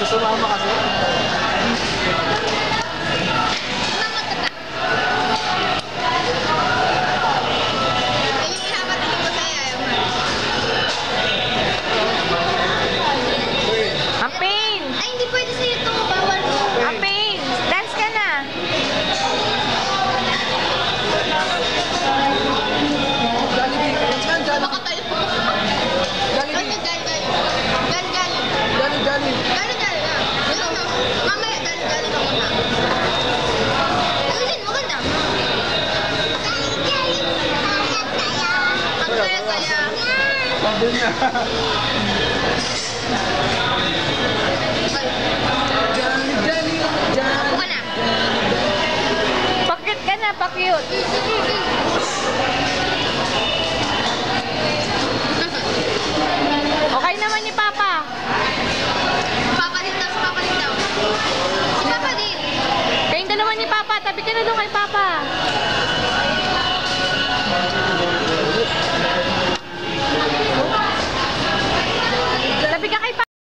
sumama kasi. Amping! Ay, hindi pwede sa'yo ito. Bawal mo. Amping! Dance ka na! Baka tayo po. Galing. Mamaya, galing ako na. Galing, maganda. Ang saya-saya. Sabi niya. Buka na. Pakit ka na, pakute! Okay naman ni Papa. Papa din daw, si Papa din daw. Si Papa din. Kayong dalawa ni Papa, tabi ka na doon kay Papa.